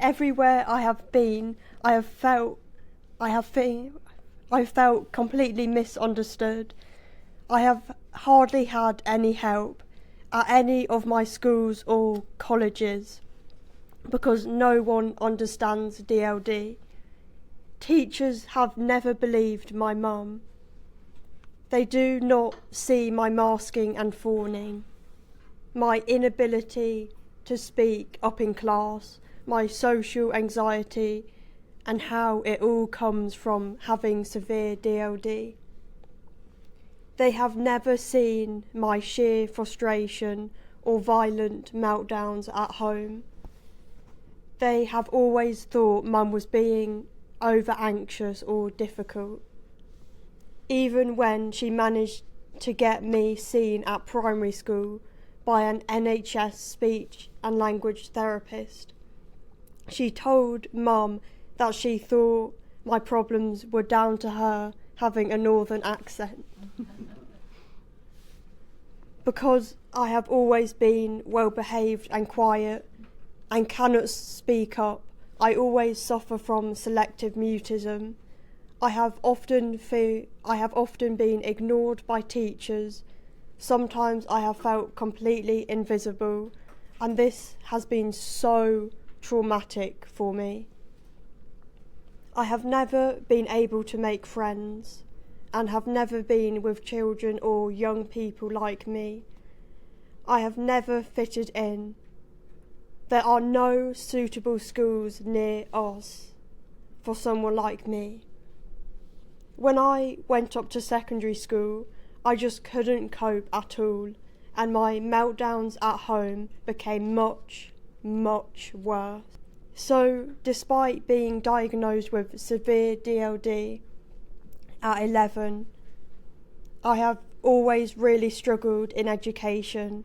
Everywhere I have been, I felt completely misunderstood. I have hardly had any help at any of my schools or colleges because no one understands DLD. Teachers have never believed my mum. They do not see my masking and fawning, my inability to speak up in class, my social anxiety, and how it all comes from having severe DLD. They have never seen my sheer frustration or violent meltdowns at home. They have always thought Mum was being over anxious or difficult. Even when she managed to get me seen at primary school by an NHS speech and language therapist, she told Mum that she thought my problems were down to her having a northern accent. Because I have always been well behaved and quiet and cannot speak up, I always suffer from selective mutism. I have often been ignored by teachers. Sometimes I have felt completely invisible, and this has been so traumatic for me. I have never been able to make friends and have never been with children or young people like me. I have never fitted in. There are no suitable schools near us for someone like me. When I went up to secondary school, I just couldn't cope at all, and my meltdowns at home became much, much worse. So, despite being diagnosed with severe DLD at 11, I have always really struggled in education.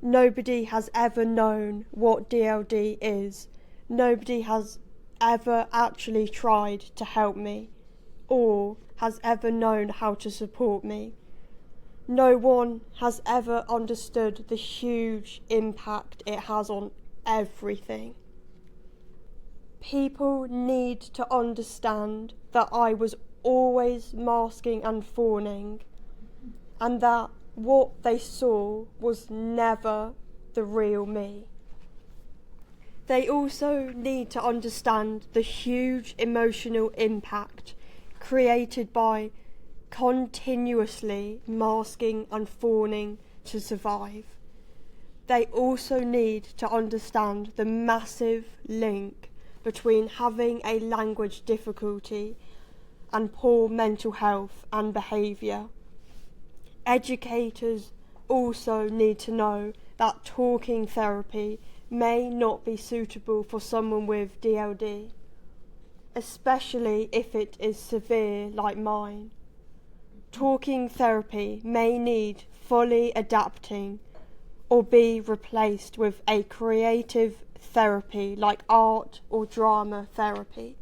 Nobody has ever known what DLD is. Nobody has ever actually tried to help me or has ever known how to support me. No one has ever understood the huge impact it has on everything. People need to understand that I was always masking and fawning, and that what they saw was never the real me. They also need to understand the huge emotional impact created by continuously masking and fawning to survive. They also need to understand the massive link between having a language difficulty and poor mental health and behaviour. Educators also need to know that talking therapy may not be suitable for someone with DLD, especially if it is severe like mine. Talking therapy may need fully adapting or be replaced with a creative therapy like art or drama therapy.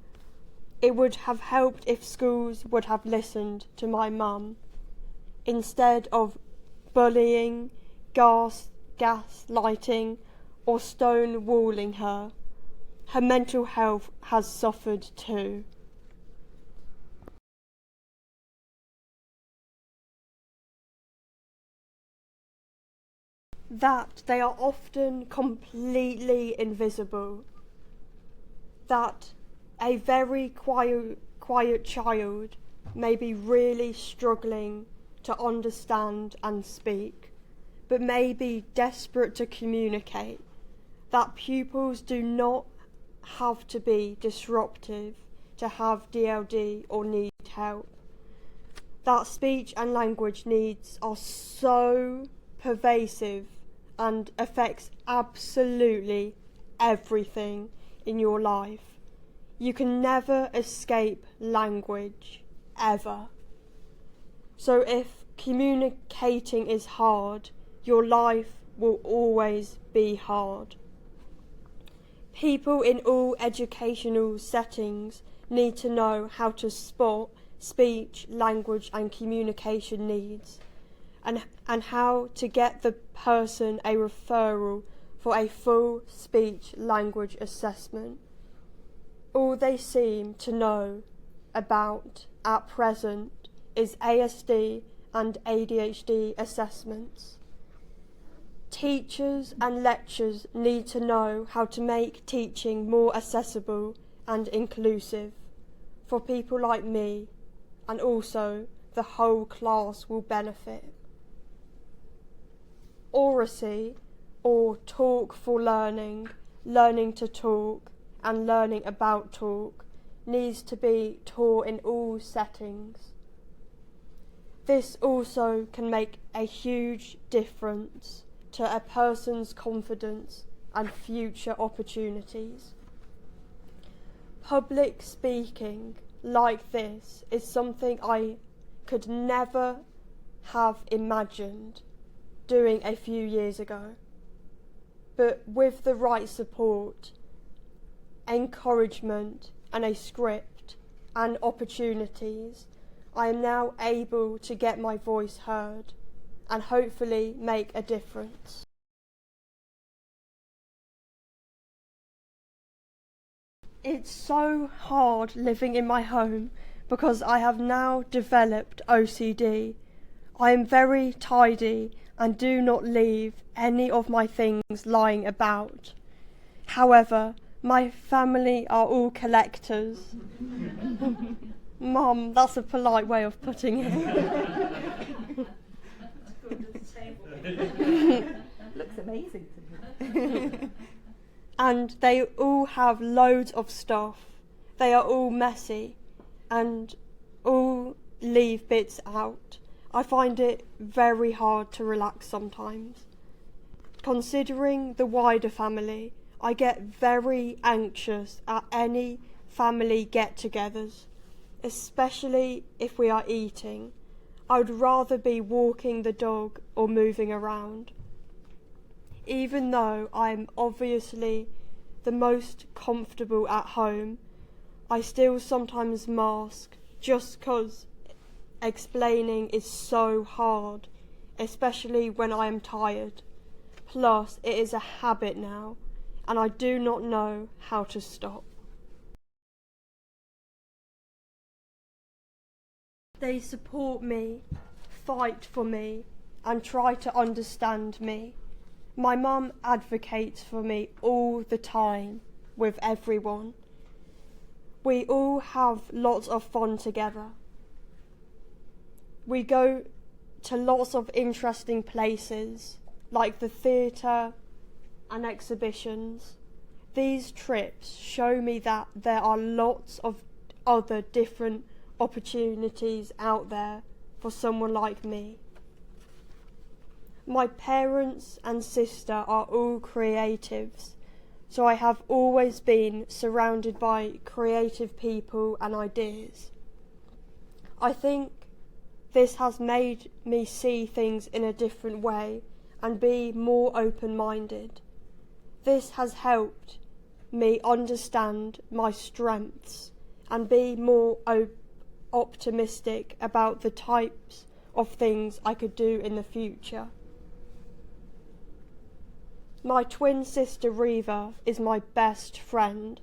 It would have helped if schools would have listened to my mum instead of bullying, gaslighting or stonewalling her. Her mental health has suffered too. That they are often completely invisible. That a very quiet child may be really struggling to understand and speak, but may be desperate to communicate. That pupils do not have to be disruptive to have DLD or need help. That speech and language needs are so pervasive and affects absolutely everything in your life. You can never escape language, ever. So if communicating is hard, your life will always be hard. People in all educational settings need to know how to spot speech, language and communication needs, and how to get the person a referral for a full speech language assessment. All they seem to know about at present is ASD and ADHD assessments. Teachers and lecturers need to know how to make teaching more accessible and inclusive for people like me, and also the whole class will benefit. Oracy, or talk for learning, learning to talk and learning about talk, needs to be taught in all settings. This also can make a huge difference to a person's confidence and future opportunities. Public speaking like this is something I could never have imagined doing a few years ago. But with the right support, encouragement and a script and opportunities, I am now able to get my voice heard and hopefully make a difference. It's so hard living in my home because I have now developed OCD. I am very tidy and do not leave any of my things lying about. However, my family are all collectors. Mum, that's a polite way of putting it. Looks amazing to me. And they all have loads of stuff. They are all messy and all leave bits out. I find it very hard to relax sometimes. Considering the wider family, I get very anxious at any family get-togethers, especially if we are eating. I would rather be walking the dog or moving around. Even though I am obviously the most comfortable at home, I still sometimes mask just because explaining is so hard, especially when I am tired. Plus, it is a habit now, and I do not know how to stop. They support me, fight for me, and try to understand me. My mum advocates for me all the time with everyone. We all have lots of fun together. We go to lots of interesting places like the theatre and exhibitions. These trips show me that there are lots of other different opportunities out there for someone like me. My parents and sister are all creatives, so I have always been surrounded by creative people and ideas. I think this has made me see things in a different way and be more open-minded. This has helped me understand my strengths and be more optimistic about the types of things I could do in the future. My twin sister Reva is my best friend.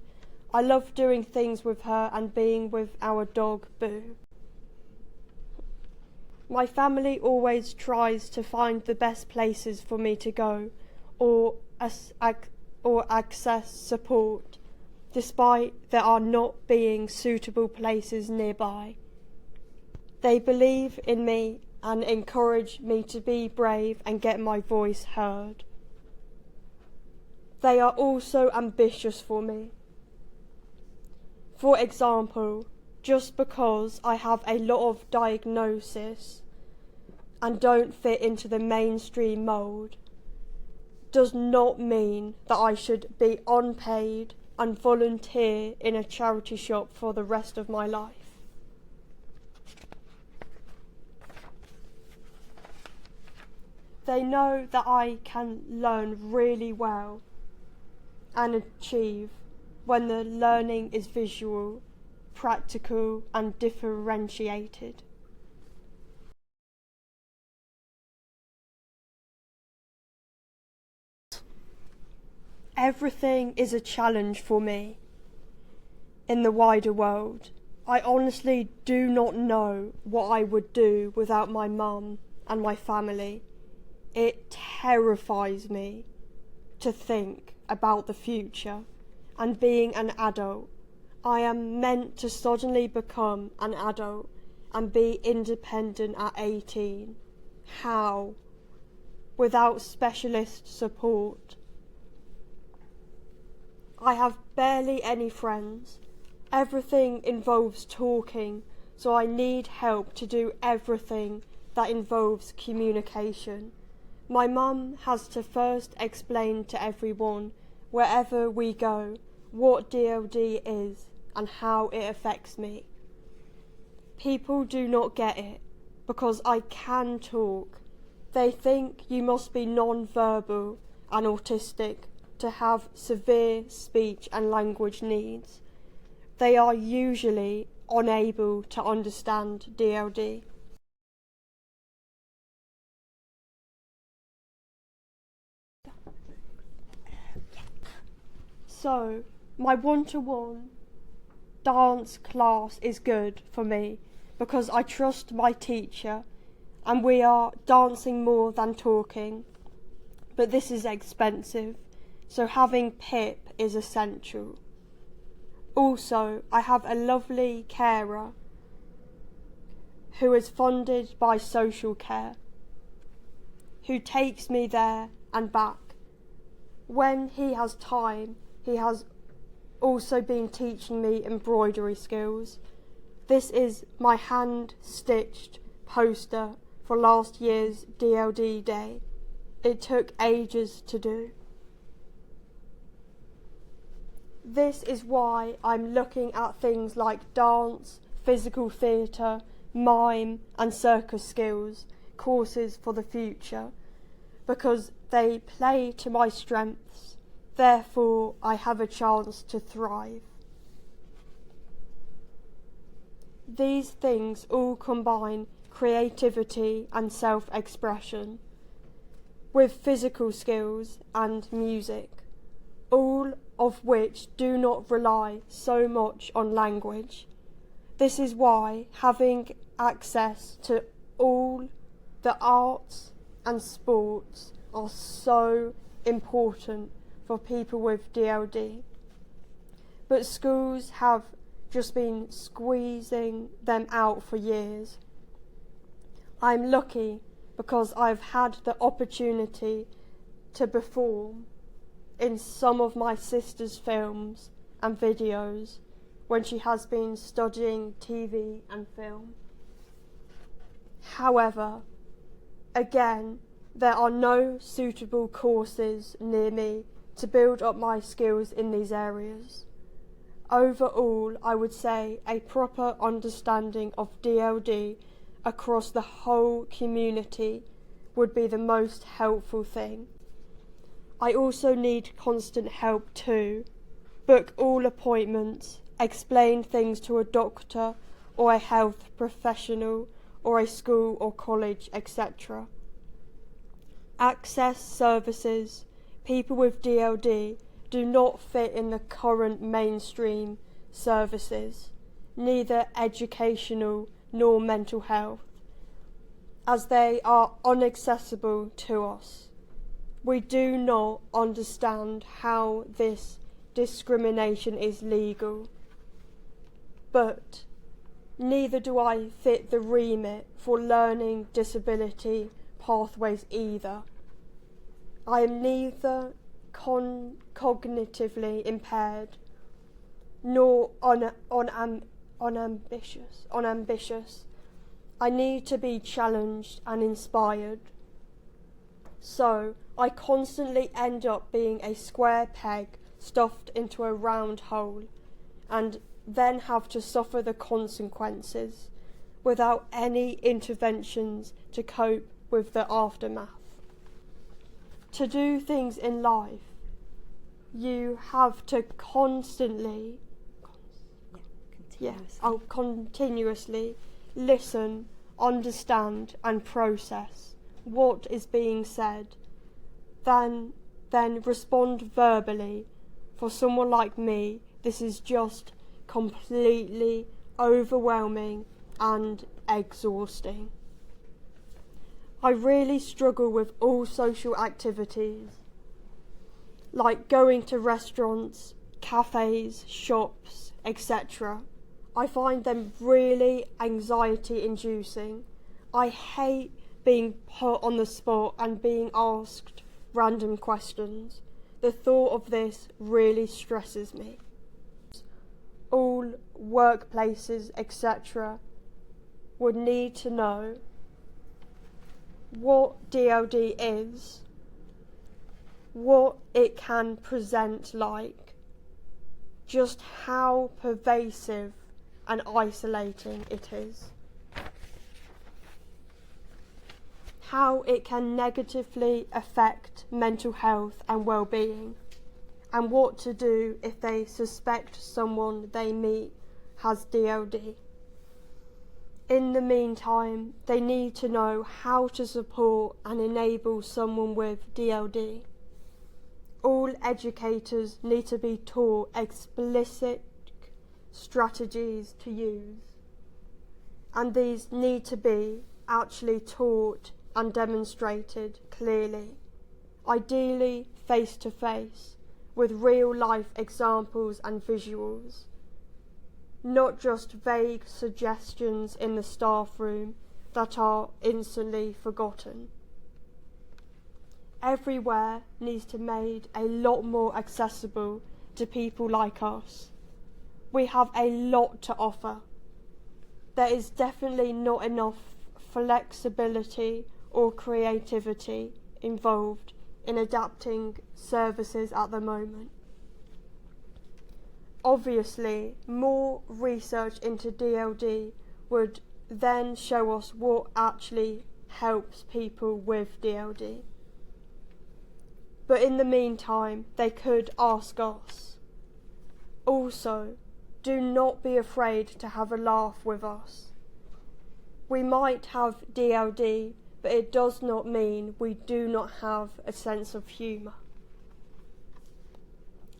I love doing things with her and being with our dog Boo. My family always tries to find the best places for me to go or access support, despite there are not being suitable places nearby. They believe in me and encourage me to be brave and get my voice heard. They are also ambitious for me. For example, just because I have a lot of diagnosis and don't fit into the mainstream mould does not mean that I should be unpaid and volunteer in a charity shop for the rest of my life. They know that I can learn really well and achieve when the learning is visual, practical and differentiated. Everything is a challenge for me. in the wider world. I honestly do not know what I would do without my mum and my family. It terrifies me to think about the future and being an adult. I am meant to suddenly become an adult and be independent at 18. How? Without specialist support. I have barely any friends. Everything involves talking, so I need help to do everything that involves communication. My mum has to first explain to everyone, wherever we go, what DLD is and how it affects me. People do not get it because I can talk. They think you must be non-verbal and autistic to have severe speech and language needs. They are usually unable to understand DLD. So, my one-to-one dance class is good for me because I trust my teacher and we are dancing more than talking. But this is expensive, so having PIP is essential. Also, I have a lovely carer who is funded by social care, who takes me there and back. When he has time, he has also been teaching me embroidery skills. This is my hand-stitched poster for last year's DLD day. It took ages to do. This is why I'm looking at things like dance, physical theatre, mime and circus skills, courses for the future, because they play to my strengths. Therefore, I have a chance to thrive. These things all combine creativity and self-expression with physical skills and music, all of which do not rely so much on language. This is why having access to all the arts and sports are so important for people with DLD. But schools have just been squeezing them out for years. I'm lucky because I've had the opportunity to perform in some of my sister's films and videos when she has been studying TV and film. However, again, there are no suitable courses near me to build up my skills in these areas. Overall, I would say a proper understanding of DLD across the whole community would be the most helpful thing. I also need constant help too. Book all appointments, explain things to a doctor or a health professional or a school or college, etc. Access services. People with DLD do not fit in the current mainstream services, neither educational nor mental health, as they are inaccessible to us. We do not understand how this discrimination is legal, but neither do I fit the remit for learning disability pathways either. I am neither cognitively impaired nor unambitious. I need to be challenged and inspired. So I constantly end up being a square peg stuffed into a round hole and then have to suffer the consequences without any interventions to cope with the aftermath. To do things in life, you have to continuously listen, understand and process what is being said, then respond verbally. For someone like me, this is just completely overwhelming and exhausting. I really struggle with all social activities, like going to restaurants, cafes, shops, etc. I find them really anxiety inducing. I hate being put on the spot and being asked random questions. The thought of this really stresses me. All workplaces, etc. would need to know what DLD is, what it can present like, just how pervasive and isolating it is, how it can negatively affect mental health and well-being, and what to do if they suspect someone they meet has DLD. In the meantime, they need to know how to support and enable someone with DLD. All educators need to be taught explicit strategies to use, and these need to be actually taught and demonstrated clearly, ideally face to face, with real life examples and visuals, not just vague suggestions in the staff room that are instantly forgotten. Everywhere needs to be made a lot more accessible to people like us. We have a lot to offer. There is definitely not enough flexibility or creativity involved in adapting services at the moment. Obviously, more research into DLD would then show us what actually helps people with DLD. But in the meantime, they could ask us. Also, do not be afraid to have a laugh with us. We might have DLD, but it does not mean we do not have a sense of humour.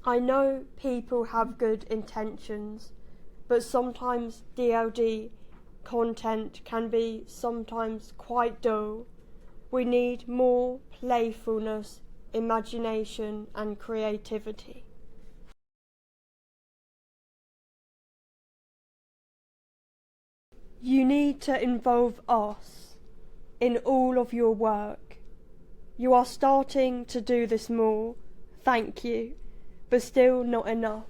I know people have good intentions, but sometimes DLD content can be sometimes quite dull. We need more playfulness, imagination and creativity. You need to involve us in all of your work. You are starting to do this more, thank you, but still not enough.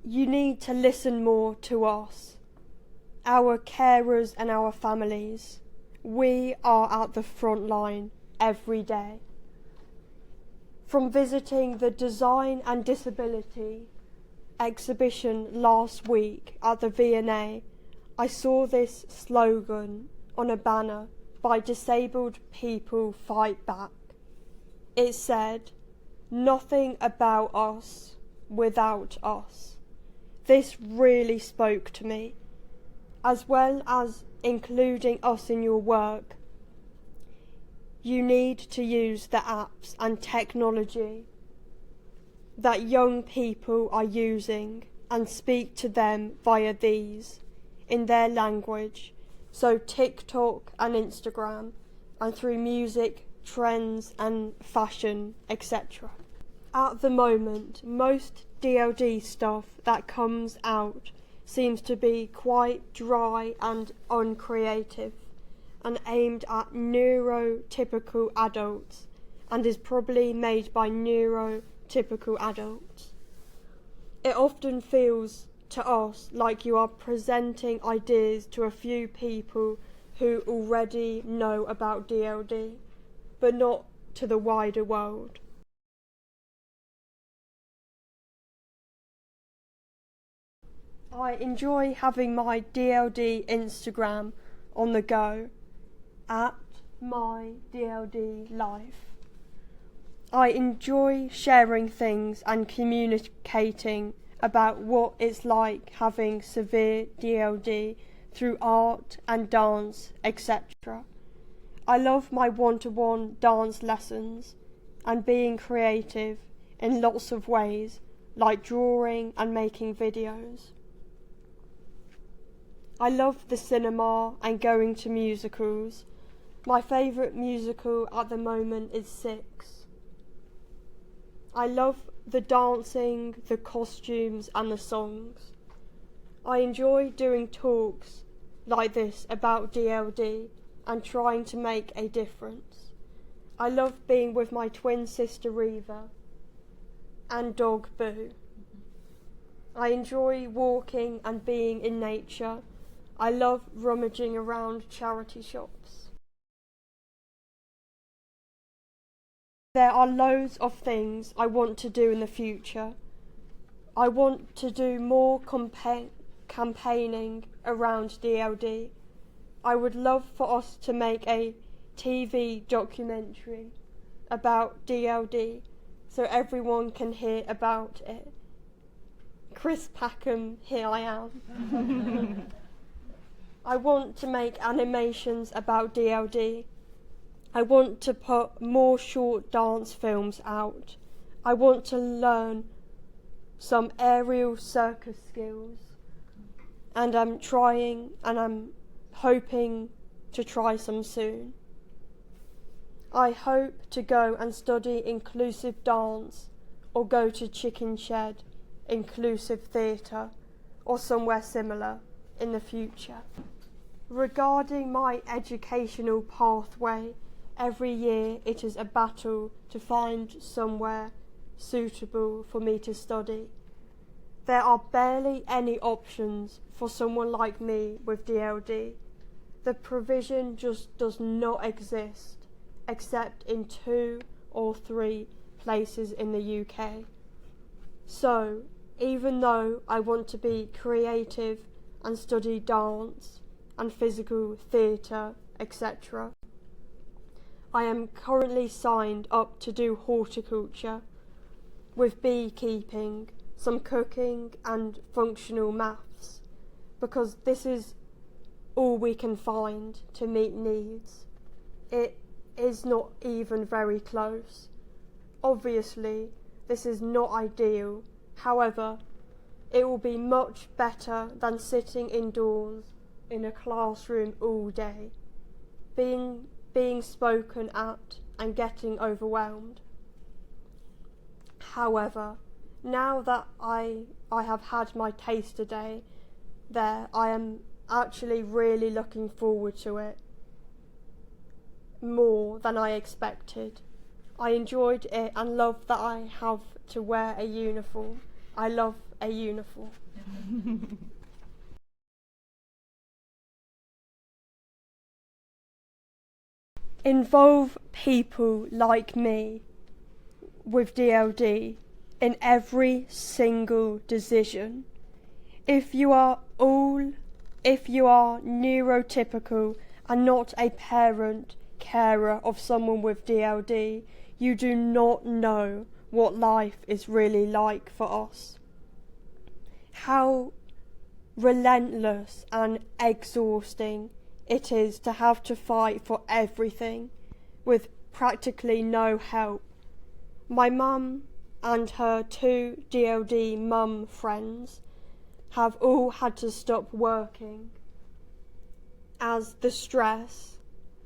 You need to listen more to us, our carers and our families. We are at the front line every day. From visiting the Design and Disability exhibition last week at the V&A, I saw this slogan on a banner by Disabled People Fight Back. It said, "Nothing about us without us." This really spoke to me. As well as including us in your work, you need to use the apps and technology that young people are using and speak to them via these in their language, so TikTok and Instagram, and through music, trends and fashion, etc. At the moment, most DLD stuff that comes out seems to be quite dry and uncreative and aimed at neurotypical adults, and is probably made by neurotypical adults. It often feels to us like you are presenting ideas to a few people who already know about DLD, but not to the wider world. I enjoy having my DLD Instagram on the go, at my DLD life. I enjoy sharing things and communicating about what it's like having severe DLD through art and dance, etc. I love my one-to-one dance lessons and being creative in lots of ways, like drawing and making videos. I love the cinema and going to musicals. My favourite musical at the moment is Six. I love the dancing, the costumes and the songs. I enjoy doing talks like this about DLD and trying to make a difference. I love being with my twin sister Reva and dog Boo. I enjoy walking and being in nature. I love rummaging around charity shops. There are loads of things I want to do in the future. I want to do more campaigning around DLD. I would love for us to make a TV documentary about DLD so everyone can hear about it. Chris Packham, here I am. I want to make animations about DLD. I want to put more short dance films out. I want to learn some aerial circus skills. And I'm hoping to try some soon. I hope to go and study inclusive dance or go to Chicken Shed, inclusive theatre or somewhere similar in the future. Regarding my educational pathway, every year it is a battle to find somewhere suitable for me to study. There are barely any options for someone like me with DLD. The provision just does not exist except in 2 or 3 places in the UK. So, even though I want to be creative and study dance and physical theatre, etc., I am currently signed up to do horticulture with beekeeping, some cooking and functional maths, because this is all we can find to meet needs. It is not even very close. Obviously, this is not ideal. However, it will be much better than sitting indoors in a classroom all day, being spoken at and getting overwhelmed. However, now that I have had my taster day there, I am actually really looking forward to it more than I expected. I enjoyed it and love that I have to wear a uniform. I love a uniform. Involve people like me with DLD in every single decision. If you are neurotypical and not a parent, carer of someone with DLD, you do not know what life is really like for us. How relentless and exhausting it is to have to fight for everything with practically no help. My mum and her 2 DLD mum friends have all had to stop working as the stress,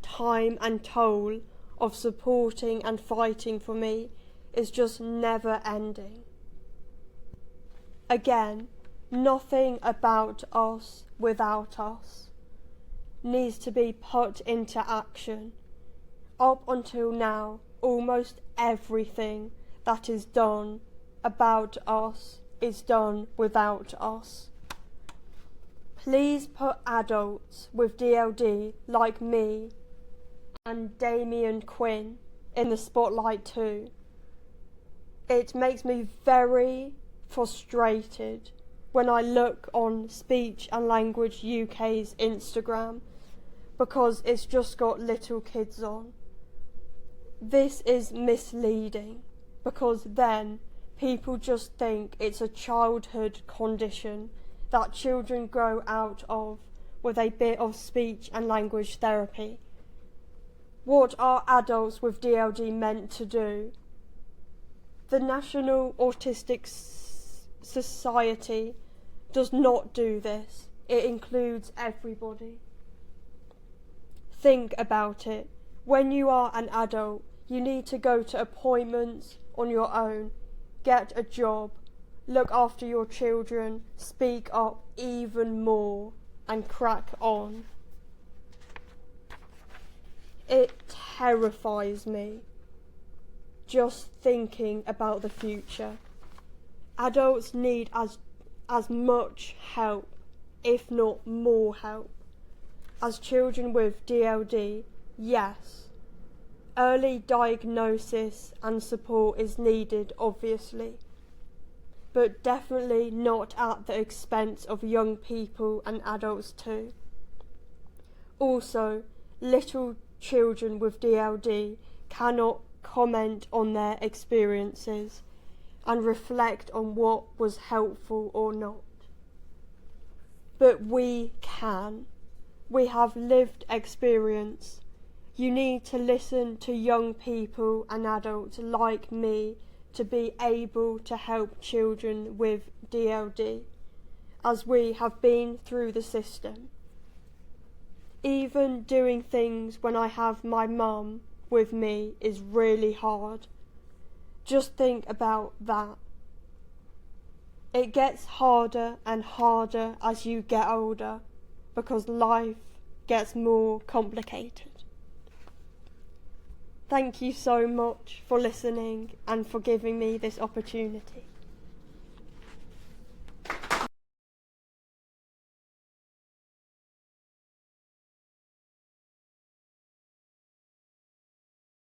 time and toll of supporting and fighting for me is just never ending. Again, nothing about us without us needs to be put into action. Up until now, almost everything that is done about us is done without us. Please put adults with DLD like me and Damien Quinn in the spotlight too. It makes me very frustrated when I look on Speech and Language UK's Instagram because it's just got little kids on. This is misleading because then people just think it's a childhood condition that children grow out of with a bit of speech and language therapy. What are adults with DLD meant to do? The National Autistic society does not do this. It includes everybody. Think about it. When you are an adult, you need to go to appointments on your own, get a job, look after your children, speak up even more, and crack on. It terrifies me just thinking about the future. Adults need as much help, if not more help. As children with DLD, yes, early diagnosis and support is needed, obviously, but definitely not at the expense of young people and adults too. Also, little children with DLD cannot comment on their experiences and reflect on what was helpful or not. But we can. We have lived experience. You need to listen to young people and adults like me to be able to help children with DLD, as we have been through the system. Even doing things when I have my mum with me is really hard. Just think about that. It gets harder and harder as you get older because life gets more complicated. Thank you so much for listening and for giving me this opportunity.